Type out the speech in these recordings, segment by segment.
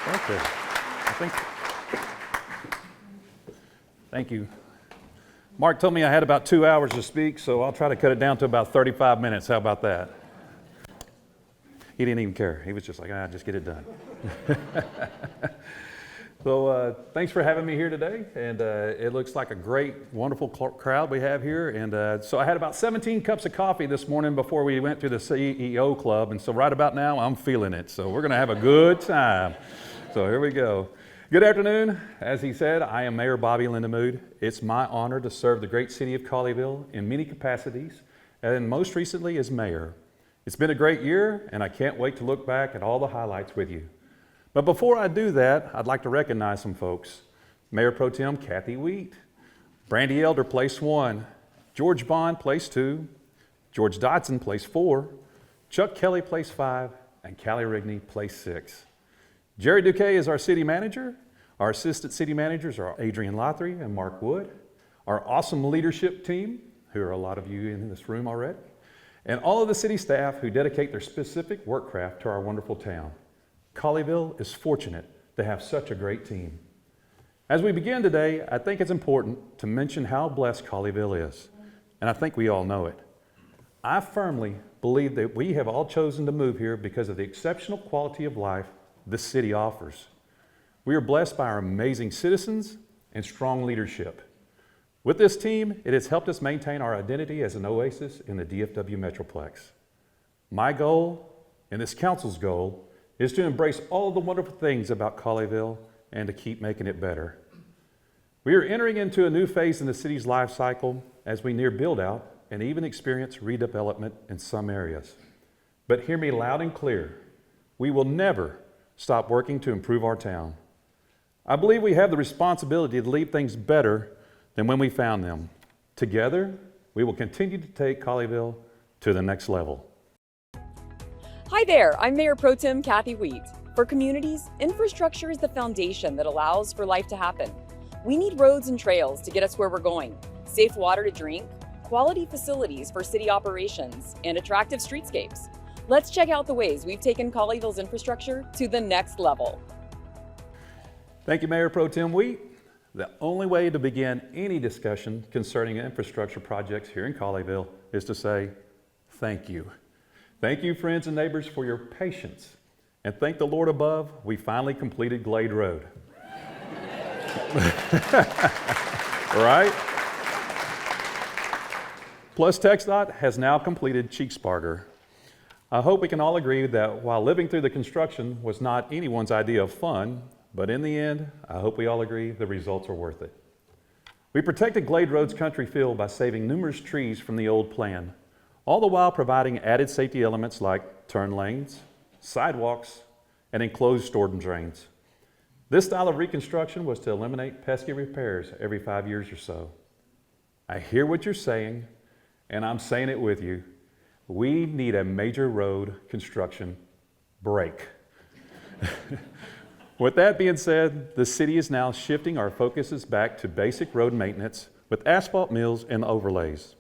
Okay. Thank you. Mark told me I had about 2 hours to speak, so I'll try to cut it down to about 35 minutes. How about that? He didn't even care. He was just like, just get it done. So thanks for having me here today, and it looks like a great, wonderful crowd we have here. And so I had about 17 cups of coffee this morning before we went to the CEO Club, and so right about now I'm feeling it. So we're going to have a good time. So here we go. Good afternoon. As he said, I am Mayor Bobby Lindamood. It's my honor to serve the great city of Colleyville in many capacities, and most recently as mayor. It's been a great year, and I can't wait to look back at all the highlights with you. But before I do that, I'd like to recognize some folks. Mayor Pro Tem Kathy Wheat, Brandy Elder, place 1, George Bond, place 2, George Dodson, place 4, Chuck Kelly, place 5, and Callie Rigney, place 6. Jerry Duque is our city manager. Our assistant city managers are Adrian Lothry and Mark Wood. Our awesome leadership team, who are a lot of you in this room already, and all of the city staff who dedicate their specific work craft to our wonderful town. Colleyville is fortunate to have such a great team. As we begin today, I think it's important to mention how blessed Colleyville is, and I think we all know it. I firmly believe that we have all chosen to move here because of the exceptional quality of life this city offers. We are blessed by our amazing citizens and strong leadership. With this team, it has helped us maintain our identity as an oasis in the DFW Metroplex. My goal, and this council's goal, is to embrace all the wonderful things about Colleyville and to keep making it better. We are entering into a new phase in the city's life cycle as we near build-out and even experience redevelopment in some areas. But hear me loud and clear, we will never stop working to improve our town. I believe we have the responsibility to leave things better than when we found them. Together, we will continue to take Colleyville to the next level. Hi there, I'm Mayor Pro Tem Kathy Wheat. For communities, infrastructure is the foundation that allows for life to happen. We need roads and trails to get us where we're going, safe water to drink, quality facilities for city operations, and attractive streetscapes. Let's check out the ways we've taken Colleyville's infrastructure to the next level. Thank you, Mayor Pro Tem Wheat. The only way to begin any discussion concerning infrastructure projects here in Colleyville is to say, thank you. Thank you, friends and neighbors, for your patience. And thank the Lord above, we finally completed Glade Road. Right? Plus, TxDOT has now completed Cheeksbarger. I hope we can all agree that while living through the construction was not anyone's idea of fun, but in the end, I hope we all agree the results are worth it. We protected Glade Road's country feel by saving numerous trees from the old plan, all the while providing added safety elements like turn lanes, sidewalks, and enclosed storm drains. This style of reconstruction was to eliminate pesky repairs every 5 years or so. I hear what you're saying, and I'm saying it with you. We need a major road construction break. With that being said, the city is now shifting our focuses back to basic road maintenance with asphalt mills and overlays.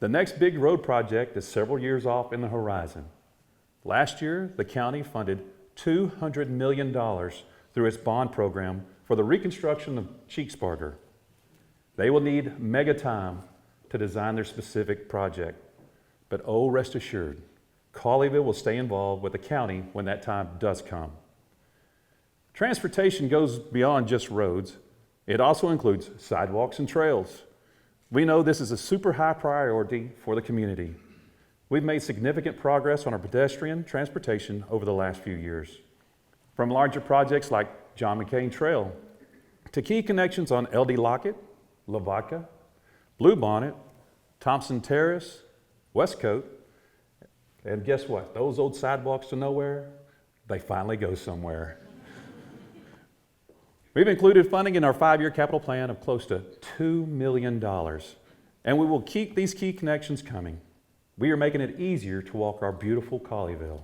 The next big road project is several years off in the horizon. Last year, the county funded $200 million through its bond program for the reconstruction of Cheeksbarger. They will need mega time to design their specific project. But oh, rest assured, Colleyville will stay involved with the county when that time does come. Transportation goes beyond just roads. It also includes sidewalks and trails. We know this is a super high priority for the community. We've made significant progress on our pedestrian transportation over the last few years. From larger projects like John McCain Trail to key connections on LD Lockett, Lavaca, Bluebonnet, Thompson Terrace, Westcote, and guess what? Those old sidewalks to nowhere, they finally go somewhere. We've included funding in our 5-year capital plan of close to $2 million, and we will keep these key connections coming. We are making it easier to walk our beautiful Colleyville.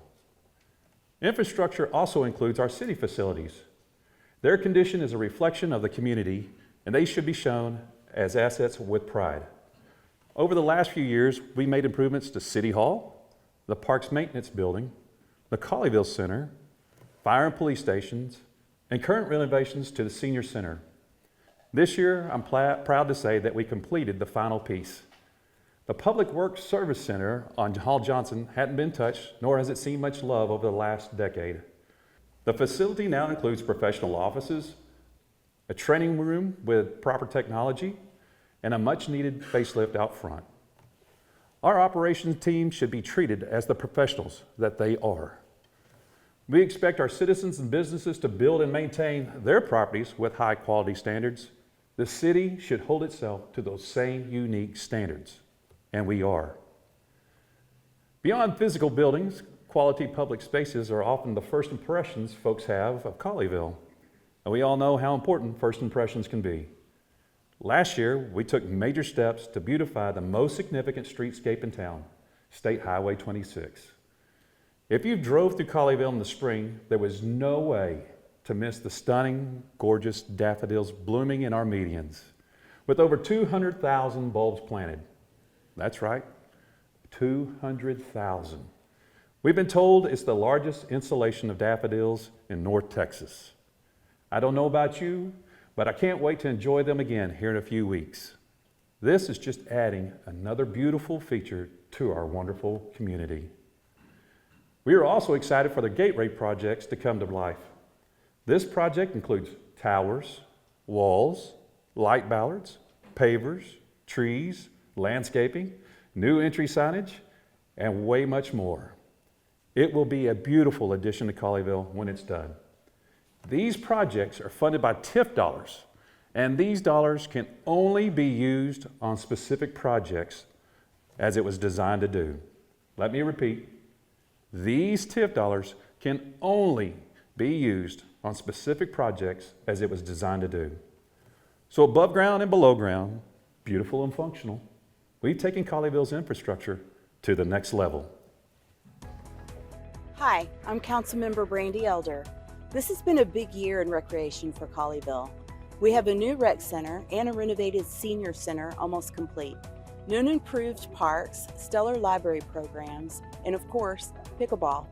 Infrastructure also includes our city facilities. Their condition is a reflection of the community, and they should be shown as assets with pride. Over the last few years, we made improvements to City Hall, the Parks Maintenance Building, the Colleyville Center, fire and police stations, and current renovations to the senior center. This year, I'm proud to say that we completed the final piece. The Public Works Service Center on Hall Johnson hadn't been touched, nor has it seen much love over the last decade. The facility now includes professional offices, a training room with proper technology, and a much-needed facelift out front. Our operations team should be treated as the professionals that they are. We expect our citizens and businesses to build and maintain their properties with high-quality standards. The city should hold itself to those same unique standards, and we are. Beyond physical buildings, quality public spaces are often the first impressions folks have of Colleyville, and we all know how important first impressions can be. Last year, we took major steps to beautify the most significant streetscape in town, State Highway 26. If you drove through Colleyville in the spring, there was no way to miss the stunning, gorgeous daffodils blooming in our medians, with over 200,000 bulbs planted. That's right, 200,000. We've been told it's the largest installation of daffodils in North Texas. I don't know about you, but I can't wait to enjoy them again here in a few weeks. This is just adding another beautiful feature to our wonderful community. We are also excited for the gateway projects to come to life. This project includes towers, walls, light ballards, pavers, trees, landscaping, new entry signage, and way much more. It will be a beautiful addition to Colleyville when it's done. These projects are funded by TIF dollars, and these dollars can only be used on specific projects as it was designed to do. Let me repeat. These TIF dollars can only be used on specific projects as it was designed to do. So above ground and below ground, beautiful and functional, we've taken Colleyville's infrastructure to the next level. Hi, I'm Councilmember Brandy Elder. This has been a big year in recreation for Colleyville. We have a new rec center and a renovated senior center almost complete. New and improved parks, stellar library programs, and of course, pickleball.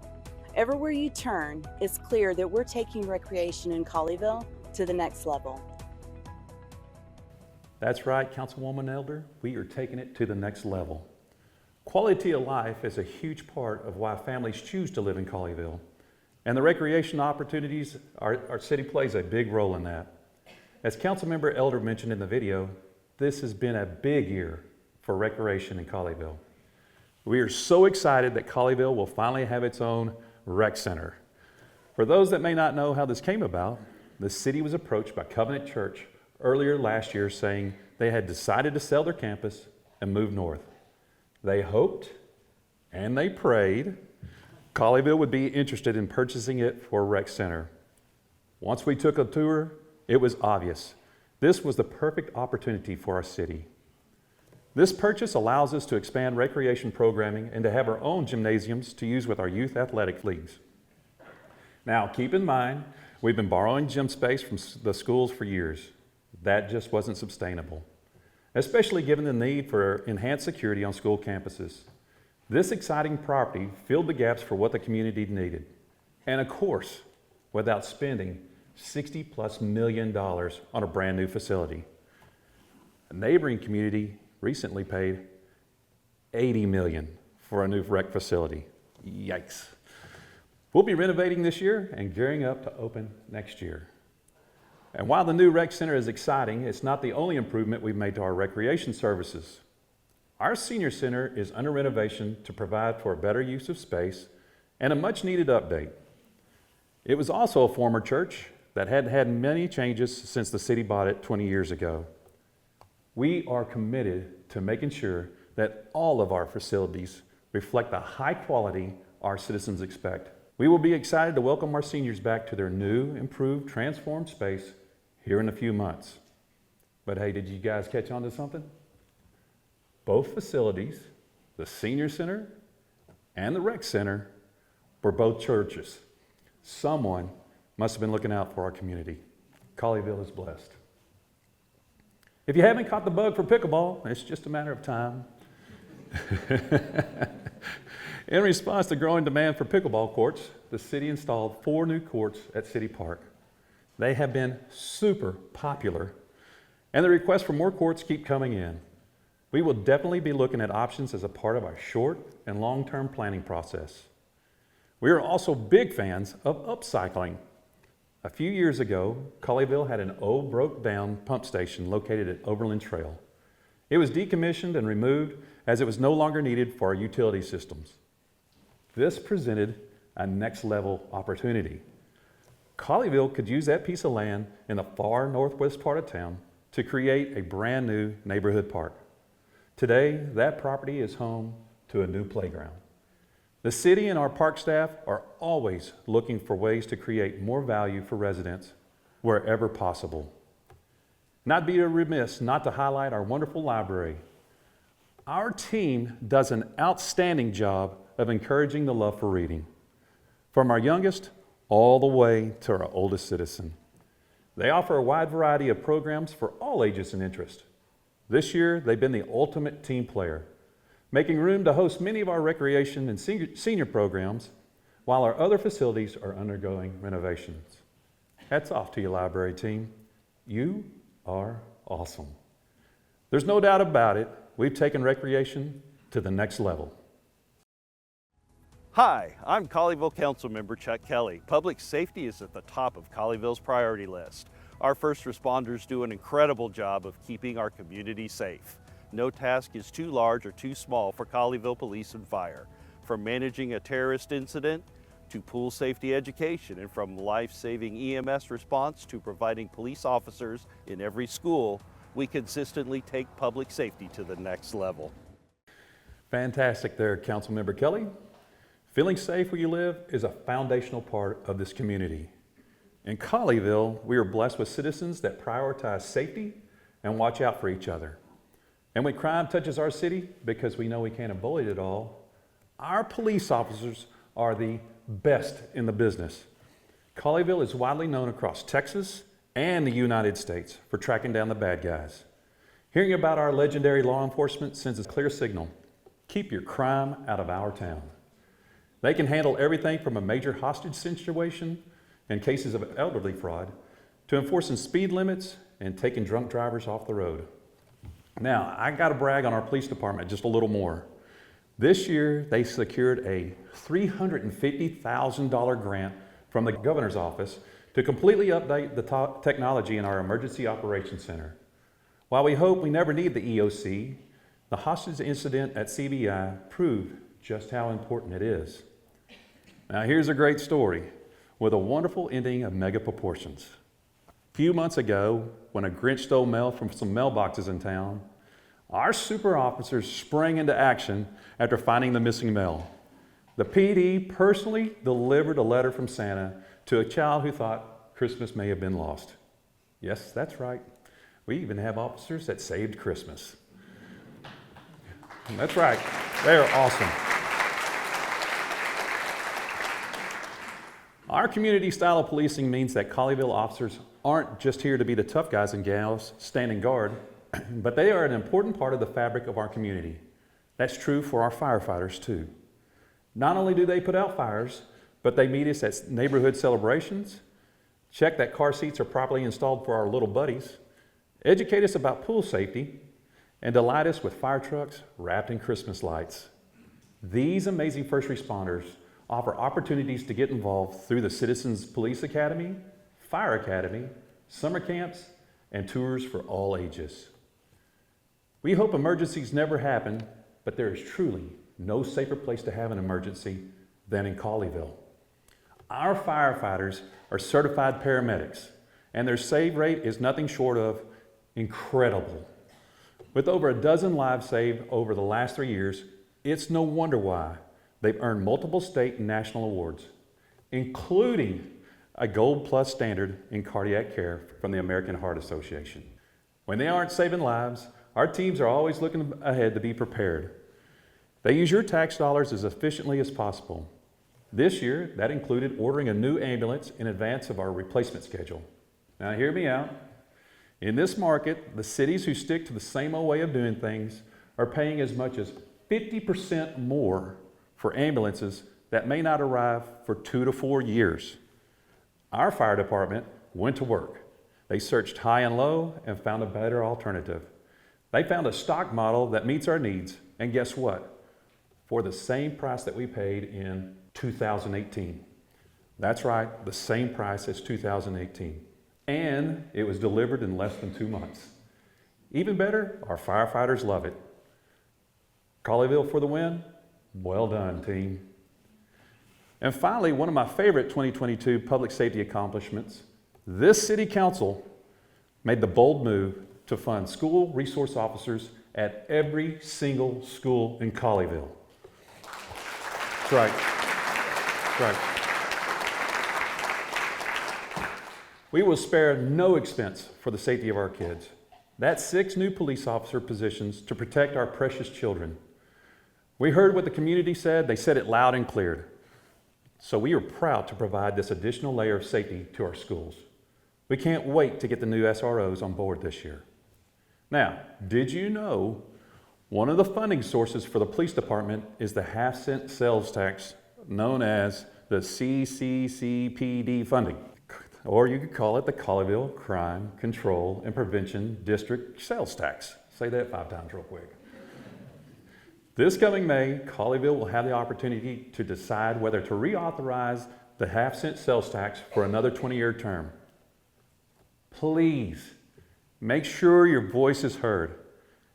Everywhere you turn, it's clear that we're taking recreation in Colleyville to the next level. That's right, Councilwoman Elder, we are taking it to the next level. Quality of life is a huge part of why families choose to live in Colleyville. And the recreation opportunities, our city plays a big role in that. As Councilmember Elder mentioned in the video, this has been a big year for recreation in Colleyville. We are so excited that Colleyville will finally have its own rec center. For those that may not know how this came about, the city was approached by Covenant Church earlier last year saying they had decided to sell their campus and move north. They hoped and they prayed Colleyville would be interested in purchasing it for a rec center. Once we took a tour, it was obvious. This was the perfect opportunity for our city. This purchase allows us to expand recreation programming and to have our own gymnasiums to use with our youth athletic leagues. Now, keep in mind, we've been borrowing gym space from the schools for years. That just wasn't sustainable, especially given the need for enhanced security on school campuses. This exciting property filled the gaps for what the community needed. And of course, without spending $60+ million on a brand new facility. A neighboring community recently paid $80 million for a new rec facility. Yikes. We'll be renovating this year and gearing up to open next year. And while the new rec center is exciting, it's not the only improvement we've made to our recreation services. Our senior center is under renovation to provide for a better use of space and a much needed update. It was also a former church that had had many changes since the city bought it 20 years ago. We are committed to making sure that all of our facilities reflect the high quality our citizens expect. We will be excited to welcome our seniors back to their new, improved, transformed space here in a few months. But hey, did you guys catch on to something? Both facilities, the senior center and the rec center, were both churches. Someone must have been looking out for our community. Colleyville is blessed. If you haven't caught the bug for pickleball, it's just a matter of time. In response to growing demand for pickleball courts, the city installed 4 new courts at City Park. They have been super popular, and the requests for more courts keep coming in. We will definitely be looking at options as a part of our short and long-term planning process. We are also big fans of upcycling. A few years ago, Colleyville had an old broke-down pump station located at Overland Trail. It was decommissioned and removed as it was no longer needed for our utility systems. This presented a next-level opportunity. Colleyville could use that piece of land in the far northwest part of town to create a brand new neighborhood park. Today, that property is home to a new playground. The city and our park staff are always looking for ways to create more value for residents wherever possible. And I'd be remiss not to highlight our wonderful library. Our team does an outstanding job of encouraging the love for reading, from our youngest all the way to our oldest citizen. They offer a wide variety of programs for all ages and interests. This year, they've been the ultimate team player, making room to host many of our recreation and senior programs, while our other facilities are undergoing renovations. Hats off to you, library team. You are awesome. There's no doubt about it, we've taken recreation to the next level. Hi, I'm Colleyville Councilmember Chuck Kelly. Public safety is at the top of Colleyville's priority list. Our first responders do an incredible job of keeping our community safe. No task is too large or too small for Colleyville Police and Fire. From managing a terrorist incident to pool safety education, and from life-saving EMS response to providing police officers in every school, we consistently take public safety to the next level. Fantastic there, Councilmember Kelly. Feeling safe where you live is a foundational part of this community. In Colleyville, we are blessed with citizens that prioritize safety and watch out for each other. And when crime touches our city, because we know we can't avoid it all, our police officers are the best in the business. Colleyville is widely known across Texas and the United States for tracking down the bad guys. Hearing about our legendary law enforcement sends a clear signal: keep your crime out of our town. They can handle everything from a major hostage situation and cases of elderly fraud to enforcing speed limits and taking drunk drivers off the road. Now, I got to brag on our police department just a little more. This year, they secured a $350,000 grant from the governor's office to completely update the technology in our emergency operations center. While we hope we never need the EOC, the hostage incident at CBI proved just how important it is. Now, here's a great story with a wonderful ending of mega proportions. A few months ago, when a Grinch stole mail from some mailboxes in town, our super officers sprang into action after finding the missing mail. The PD personally delivered a letter from Santa to a child who thought Christmas may have been lost. Yes, that's right. We even have officers that saved Christmas. That's right. They are awesome. Our community style of policing means that Colleyville officers aren't just here to be the tough guys and gals standing guard, but they are an important part of the fabric of our community. That's true for our firefighters too. Not only do they put out fires, but they meet us at neighborhood celebrations, check that car seats are properly installed for our little buddies, educate us about pool safety, and delight us with fire trucks wrapped in Christmas lights. These amazing first responders offer opportunities to get involved through the Citizens Police Academy, Fire Academy, summer camps, and tours for all ages. We hope emergencies never happen, but there is truly no safer place to have an emergency than in Colleyville. Our firefighters are certified paramedics, and their save rate is nothing short of incredible. With over a dozen lives saved over the last 3 years, it's no wonder why they've earned multiple state and national awards, including a Gold Plus standard in cardiac care from the American Heart Association. When they aren't saving lives, our teams are always looking ahead to be prepared. They use your tax dollars as efficiently as possible. This year, that included ordering a new ambulance in advance of our replacement schedule. Now, hear me out. In this market, the cities who stick to the same old way of doing things are paying as much as 50% more for ambulances that may not arrive for 2 to 4 years. Our fire department went to work. They searched high and low and found a better alternative. They found a stock model that meets our needs, and guess what? For the same price that we paid in 2018. That's right, the same price as 2018. And it was delivered in less than 2 months. Even better, our firefighters love it. Colleyville for the win? Well done, team. And finally, one of my favorite 2022 public safety accomplishments, this city council made the bold move to fund school resource officers at every single school in Colleyville. That's right. That's right. We will spare no expense for the safety of our kids. That's 6 new police officer positions to protect our precious children. We heard what the community said. They said it loud and clear. So we are proud to provide this additional layer of safety to our schools. We can't wait to get the new SROs on board this year. Now, did you know one of the funding sources for the police department is the half-cent sales tax known as the CCCPD funding, or you could call it the Colleyville Crime Control and Prevention District Sales Tax. Say that 5 times real quick. This coming May, Colleyville will have the opportunity to decide whether to reauthorize the half-cent sales tax for another 20-year term. Please make sure your voice is heard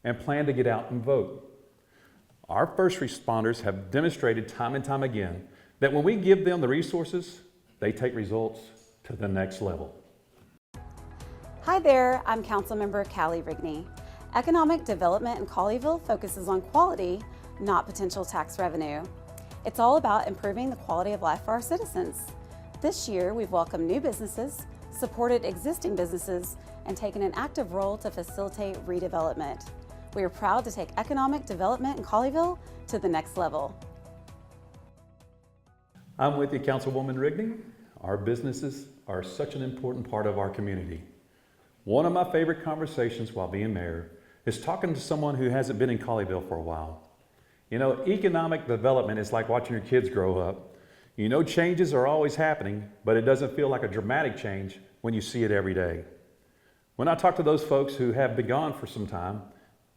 and plan to get out and vote. Our first responders have demonstrated time and time again that when we give them the resources, they take results to the next level. Hi there, I'm Councilmember Callie Rigney. Economic development in Colleyville focuses on quality, not potential tax revenue. It's all about improving the quality of life for our citizens. This year, we've welcomed new businesses, supported existing businesses, and taken an active role to facilitate redevelopment. We are proud to take economic development in Colleyville to the next level. I'm with you, Councilwoman Rigney. Our businesses are such an important part of our community. One of my favorite conversations while being mayor is talking to someone who hasn't been in Colleyville for a while. You know, economic development is like watching your kids grow up. You know, changes are always happening, but it doesn't feel like a dramatic change when you see it every day. When I talk to those folks who have been gone for some time,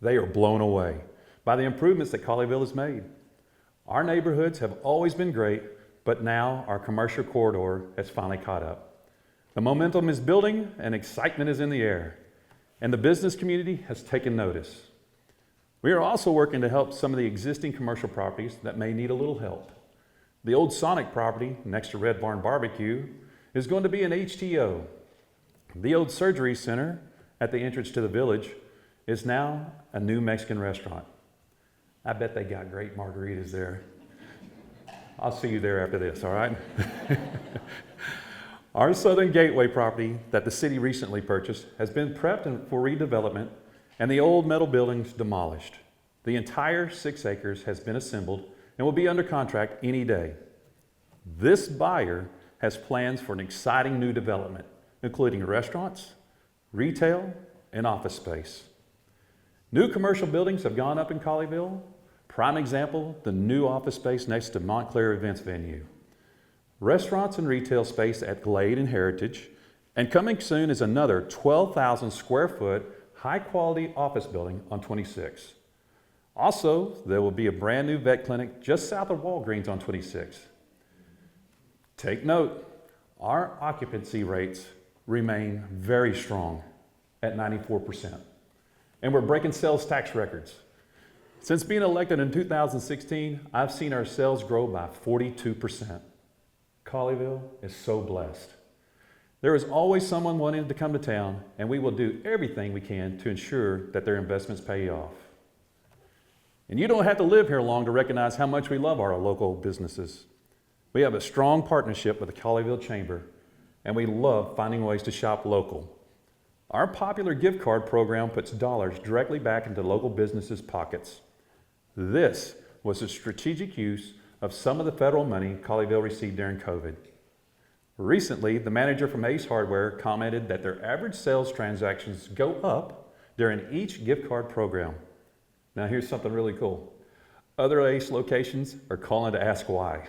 they are blown away by the improvements that Colleyville has made. Our neighborhoods have always been great, but now our commercial corridor has finally caught up. The momentum is building and excitement is in the air, and the business community has taken notice. We are also working to help some of the existing commercial properties that may need a little help. The old Sonic property next to Red Barn Barbecue is going to be an HTO. The old surgery center at the entrance to the village is now a new Mexican restaurant. I bet they got great margaritas there. I'll see you there after this, all right? Our Southern Gateway property that the city recently purchased has been prepped for redevelopment and the old metal buildings demolished. The entire 6 acres has been assembled and will be under contract any day. This buyer has plans for an exciting new development, including restaurants, retail, and office space. New commercial buildings have gone up in Colleyville. Prime example, the new office space next to Montclair Events Venue. Restaurants and retail space at Glade and Heritage, and coming soon is another 12,000 square foot high quality office building on 26. Also, there will be a brand new vet clinic just south of Walgreens on 26. Take note, our occupancy rates remain very strong at 94%, and we're breaking sales tax records. Since being elected in 2016, I've seen our sales grow by 42%. Colleyville is so blessed. There is always someone wanting to come to town, and we will do everything we can to ensure that their investments pay off. And you don't have to live here long to recognize how much we love our local businesses. We have a strong partnership with the Colleyville Chamber, and we love finding ways to shop local. Our popular gift card program puts dollars directly back into local businesses' pockets. This was a strategic use of some of the federal money Colleyville received during COVID. Recently, the manager from Ace Hardware commented that their average sales transactions go up during each gift card program. Now here's something really cool. Other Ace locations are calling to ask why.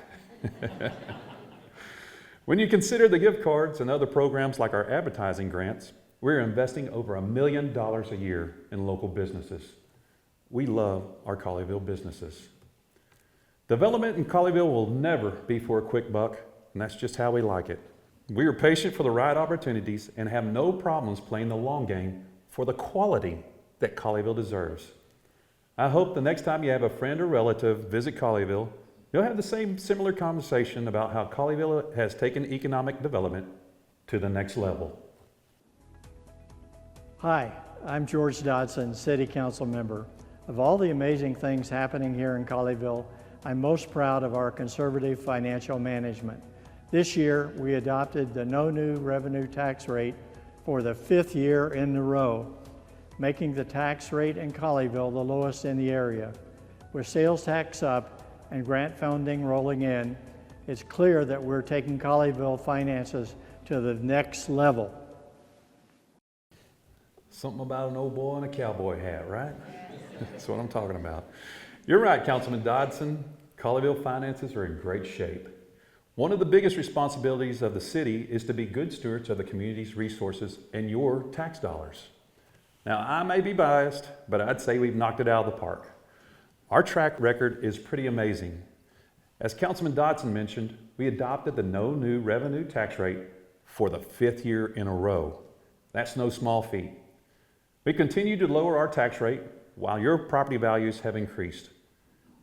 When you consider the gift cards and other programs like our advertising grants, we're investing over $1 million a year in local businesses. We love our Colleyville businesses. Development in Colleyville will never be for a quick buck, and that's just how we like it. We are patient for the right opportunities and have no problems playing the long game for the quality that Colleyville deserves. I hope the next time you have a friend or relative visit Colleyville, you'll have the same similar conversation about how Colleyville has taken economic development to the next level. Hi, I'm George Dodson, City Council member. Of all the amazing things happening here in Colleyville, I'm most proud of our conservative financial management. This year, we adopted the no new revenue tax rate for the 5th year in a row, making the tax rate in Colleyville the lowest in the area. With sales tax up and grant funding rolling in, it's clear that we're taking Colleyville finances to the next level. Something about an old boy in a cowboy hat, right? That's what I'm talking about. You're right, Councilman Dodson. Colleyville finances are in great shape. One of the biggest responsibilities of the city is to be good stewards of the community's resources and your tax dollars. Now, I may be biased, but I'd say we've knocked it out of the park. Our track record is pretty amazing. As Councilman Dodson mentioned, we adopted the no new revenue tax rate for the 5th year in a row. That's no small feat. We continue to lower our tax rate while your property values have increased.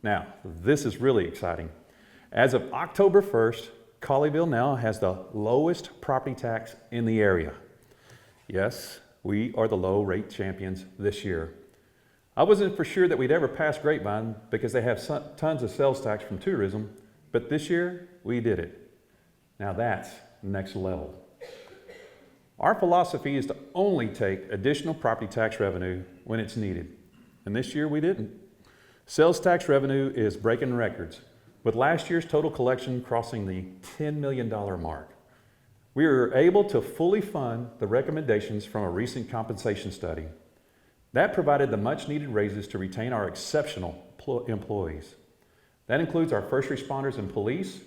Now, this is really exciting. As of October 1st, Colleyville now has the lowest property tax in the area. Yes, we are the low rate champions this year. I wasn't for sure that we'd ever pass Grapevine because they have tons of sales tax from tourism, but this year we did it. Now that's next level. Our philosophy is to only take additional property tax revenue when it's needed, and this year we didn't. Sales tax revenue is breaking records, with last year's total collection crossing the $10 million mark. We were able to fully fund the recommendations from a recent compensation study. That provided the much needed raises to retain our exceptional employees. That includes our first responders in police,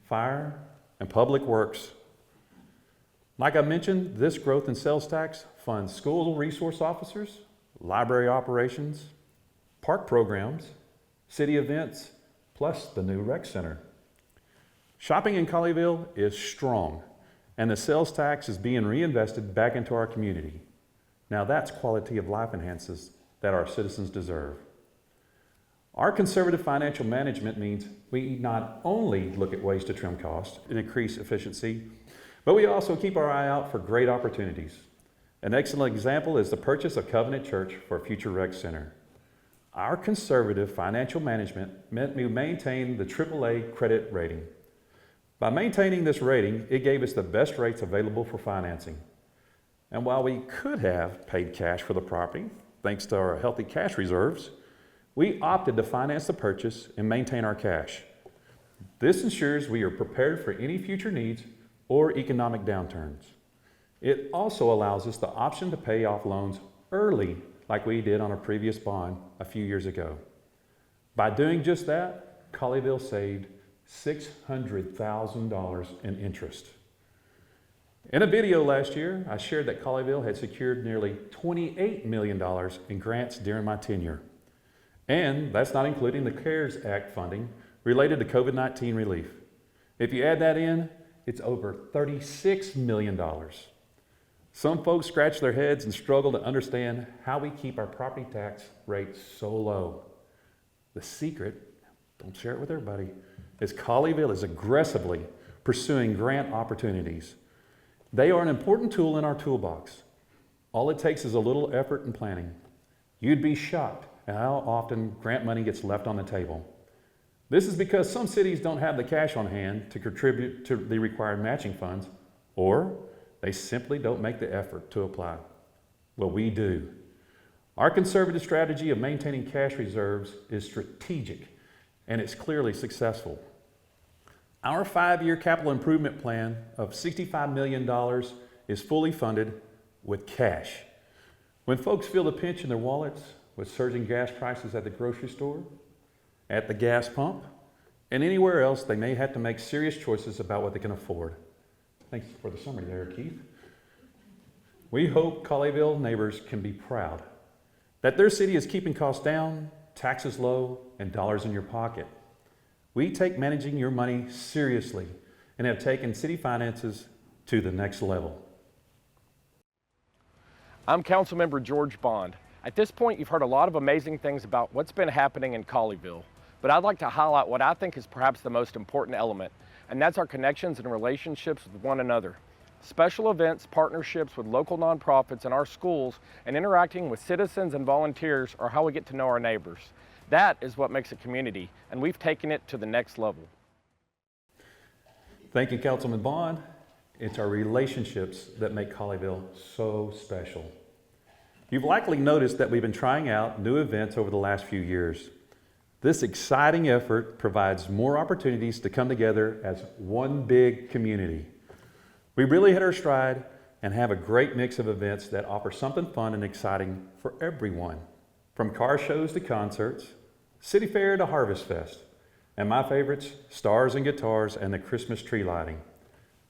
fire, and public works. Like I mentioned, this growth in sales tax funds school resource officers, library operations, park programs, city events, plus the new rec center. Shopping in Colleyville is strong, and the sales tax is being reinvested back into our community. Now that's quality of life enhances that our citizens deserve. Our conservative financial management means we not only look at ways to trim costs and increase efficiency, but we also keep our eye out for great opportunities. An excellent example is the purchase of Covenant Church for a future rec center. Our conservative financial management meant we maintained the AAA credit rating. By maintaining this rating, it gave us the best rates available for financing. And while we could have paid cash for the property, thanks to our healthy cash reserves, we opted to finance the purchase and maintain our cash. This ensures we are prepared for any future needs or economic downturns. It also allows us the option to pay off loans early, like we did on a previous bond a few years ago. By doing just that, Colleyville saved $600,000 in interest. In a video last year, I shared that Colleyville had secured nearly $28 million in grants during my tenure. And that's not including the CARES Act funding related to COVID-19 relief. If you add that in, it's over $36 million. Some folks scratch their heads and struggle to understand how we keep our property tax rates so low. The secret, don't share it with everybody, is Colleyville is aggressively pursuing grant opportunities. They are an important tool in our toolbox. All it takes is a little effort and planning. You'd be shocked at how often grant money gets left on the table. This is because some cities don't have the cash on hand to contribute to the required matching funds, or they simply don't make the effort to apply. Well, we do. Our conservative strategy of maintaining cash reserves is strategic, and it's clearly successful. Our 5-year capital improvement plan of $65 million is fully funded with cash. When folks feel the pinch in their wallets with surging gas prices at the grocery store, at the gas pump, and anywhere else, they may have to make serious choices about what they can afford. Thanks for the summary there, Keith. We hope Colleyville neighbors can be proud that their city is keeping costs down, taxes low, and dollars in your pocket. We take managing your money seriously and have taken city finances to the next level. I'm Councilmember George Bond. At this point, you've heard a lot of amazing things about what's been happening in Colleyville, but I'd like to highlight what I think is perhaps the most important element, and that's our connections and relationships with one another. Special events, partnerships with local nonprofits and our schools, and interacting with citizens and volunteers are how we get to know our neighbors. That is what makes a community, and we've taken it to the next level. Thank you, Councilman Bond. It's our relationships that make Colleyville so special. You've likely noticed that we've been trying out new events over the last few years. This exciting effort provides more opportunities to come together as one big community. We really hit our stride and have a great mix of events that offer something fun and exciting for everyone. From car shows to concerts, City Fair to Harvest Fest, and my favorites, Stars and Guitars and the Christmas tree lighting.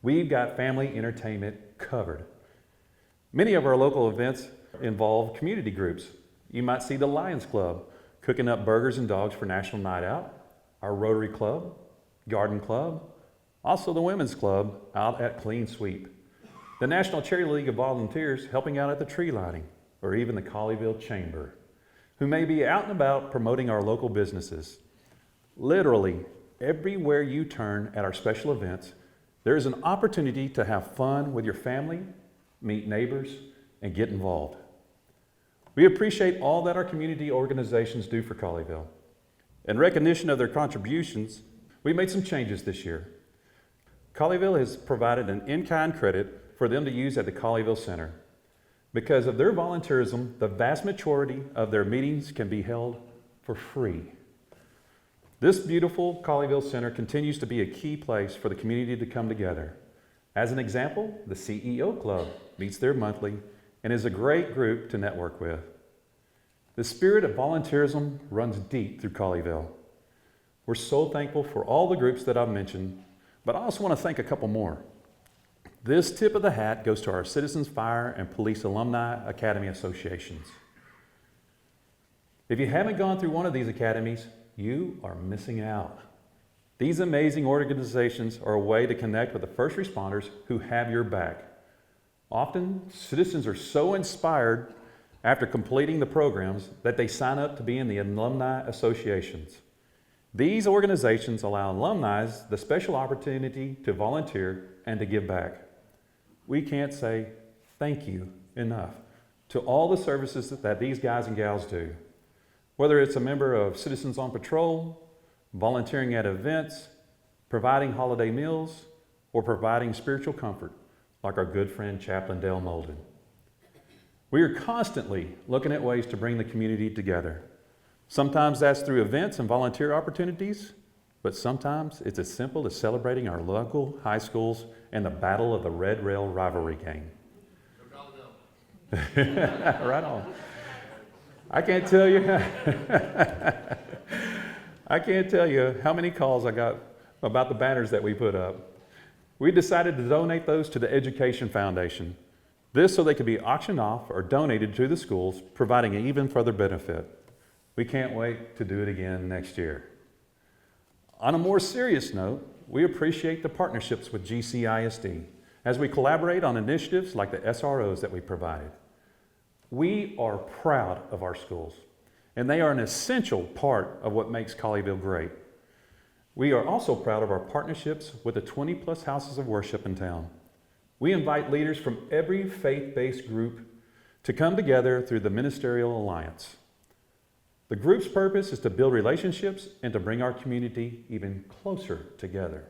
We've got family entertainment covered. Many of our local events involve community groups. You might see the Lions Club cooking up burgers and dogs for National Night Out, our Rotary Club, Garden Club, also the Women's Club out at Clean Sweep, the National Charity League of Volunteers helping out at the tree lighting, or even the Colleyville Chamber, who may be out and about promoting our local businesses. Literally, everywhere you turn at our special events, there is an opportunity to have fun with your family, meet neighbors, and get involved. We appreciate all that our community organizations do for Colleyville. In recognition of their contributions, we made some changes this year. Colleyville has provided an in-kind credit for them to use at the Colleyville Center. Because of their volunteerism, the vast majority of their meetings can be held for free. This beautiful Colleyville Center continues to be a key place for the community to come together. As an example, the CEO Club meets there monthly and is a great group to network with. The spirit of volunteerism runs deep through Colleyville. We're so thankful for all the groups that I've mentioned, but I also want to thank a couple more. This tip of the hat goes to our Citizens Fire and Police Alumni Academy Associations. If you haven't gone through one of these academies, you are missing out. These amazing organizations are a way to connect with the first responders who have your back. Often, citizens are so inspired after completing the programs that they sign up to be in the alumni associations. These organizations allow alumni the special opportunity to volunteer and to give back. We can't say thank you enough to all the services that these guys and gals do. Whether it's a member of Citizens on Patrol, volunteering at events, providing holiday meals, or providing spiritual comfort, like our good friend Chaplain Dale Molden. We are constantly looking at ways to bring the community together. Sometimes that's through events and volunteer opportunities, but sometimes it's as simple as celebrating our local high schools and the Battle of the Red Rail rivalry game. Right on. I can't tell you how many calls I got about the banners that we put up. We decided to donate those to the Education Foundation. This so they could be auctioned off or donated to the schools, providing an even further benefit. We can't wait to do it again next year. On a more serious note, we appreciate the partnerships with GCISD as we collaborate on initiatives like the SROs that we provided. We are proud of our schools, and they are an essential part of what makes Colleyville great. We are also proud of our partnerships with the 20+ houses of worship in town. We invite leaders from every faith-based group to come together through the Ministerial Alliance. The group's purpose is to build relationships and to bring our community even closer together.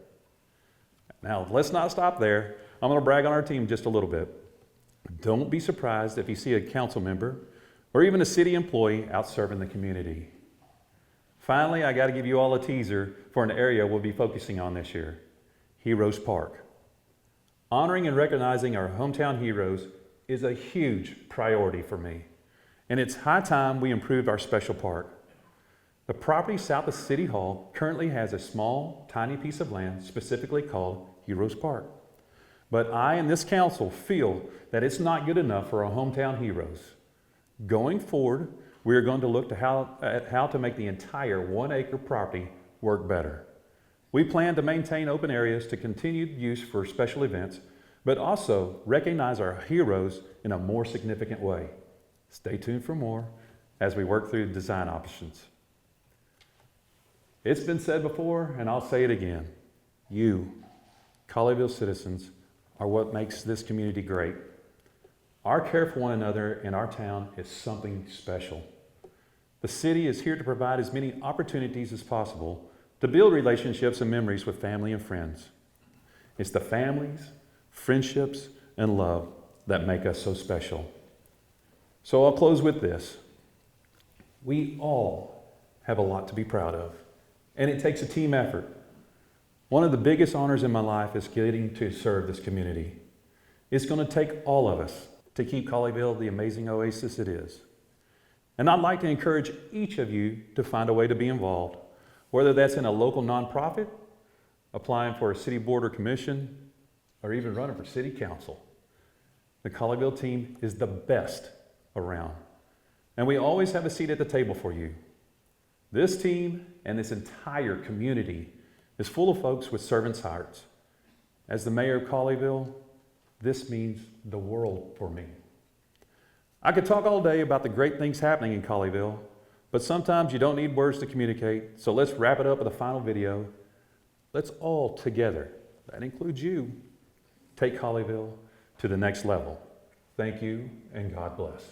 Now, let's not stop there. I'm going to brag on our team just a little bit. Don't be surprised if you see a council member or even a city employee out serving the community. Finally, I got to give you all a teaser for an area we'll be focusing on this year, Heroes Park. Honoring and recognizing our hometown heroes is a huge priority for me, and it's high time we improved our special park. The property south of City Hall currently has a small, tiny piece of land specifically called Heroes Park. But I and this council feel that it's not good enough for our hometown heroes. Going forward, we are going to look at how to make the entire 1 acre property work better. We plan to maintain open areas to continued use for special events, but also recognize our heroes in a more significant way. Stay tuned for more as we work through design options. It's been said before, and I'll say it again. You, Colleyville citizens, are what makes this community great. Our care for one another in our town is something special. The city is here to provide as many opportunities as possible to build relationships and memories with family and friends. It's the families, friendships, and love that make us so special. So I'll close with this. We all have a lot to be proud of, and it takes a team effort. One of the biggest honors in my life is getting to serve this community. It's going to take all of us to keep Colleyville the amazing oasis it is. And I'd like to encourage each of you to find a way to be involved, whether that's in a local nonprofit, applying for a city board or commission, or even running for city council. The Colleyville team is the best around, and we always have a seat at the table for you. This team and this entire community is full of folks with servants' hearts. As the mayor of Colleyville, this means the world for me. I could talk all day about the great things happening in Colleyville, but sometimes you don't need words to communicate, so let's wrap it up with a final video. Let's all together, that includes you, take Colleyville to the next level. Thank you, and God bless.